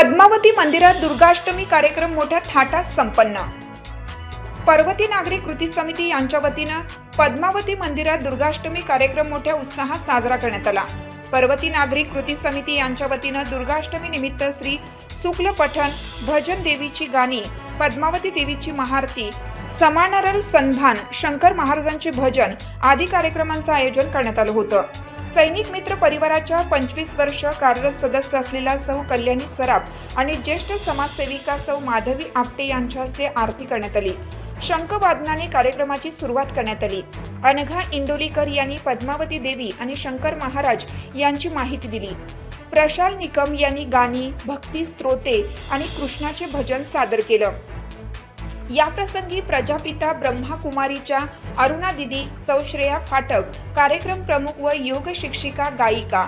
पद्मावती मंदिरात दुर्गाष्टमी कार्यक्रम मोठ्या थाटात संपन्न। पर्वती नागरी कृती समिती यांच्या वतीने पद्मावती मंदिरात दुर्गाष्टमी कार्यक्रम मोठ्या उत्साहात साजरा करण्यात आला। पर्वती नागरी कृती समिती यांच्या वतीने दुर्गाष्टमी निमित्त श्री शुक्ल पठण, भजन देवीची गाणी, पद्मावती देवीची महाआरती, समानरल सन्मान, शंकर महाराजांचे भजन आदी कार्यक्रमांचे आयोजन करण्यात आले होते। सैनिक मित्र परिवाराच्या 25 वर्ष कार्यरत सदस्य असलेल्या सौ कल्याणी सराफ आणि ज्येष्ठ समाजसेविका सौ माधवी आपटे यांच्या हस्ते आरती करण्यात आली। शंखवादनाने कार्यक्रमाची सुरुवात करण्यात आली। अनघा इंदोलीकर यांनी पद्मावती देवी आणि शंकर महाराज यांची माहिती दिली। प्रशाल निकम यांनी गाणी, भक्ती स्तोत्रे आणि कृष्णाचे भजन सादर केले। या प्रसंगी प्रजापिता ब्रह्माकुमारीच्या अरुणा दिदी, सौ श्रेया फाटक, कार्यक्रम प्रमुख व योग शिक्षिका गायिका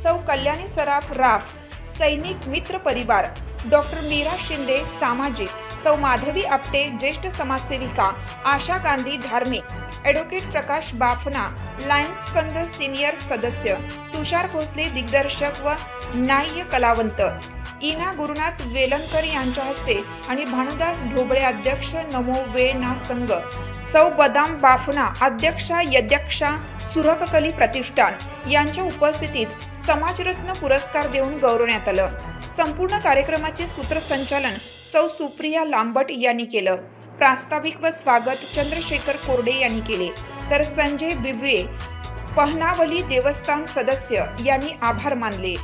सौ कल्याणी सराफ राफ, सैनिक मित्र परिवार, डॉक्टर मीरा शिंदे सामाजिक, सौ माधवी आपटे ज्येष्ठ समाजसेविका, आशा गांधी धार्मिक, ॲडव्होकेट प्रकाश बाफना लायन्स कंद सिनियर सदस्य, तुषार भोसले दिग्दर्शक व नाट्य कलावंत, इना गुरुनाथ वेलणकर यांच्या हस्ते आणि भानुदास ढोबळे अध्यक्ष नमो वे ना संघ, सौ बदाम बाफना अध्यक्षा यद्यक्षा सुरककली प्रतिष्ठान यांच्या उपस्थितीत समाजरत्न पुरस्कार देऊन गौरवण्यात आलं। संपूर्ण कार्यक्रमाचे सूत्रसंचालन सौ सुप्रिया लांबट यांनी केलं। प्रास्ताविक व स्वागत चंद्रशेखर कोरडे यांनी केले, तर संजय बिबवे पहनावली देवस्थान सदस्य यांनी आभार मानले।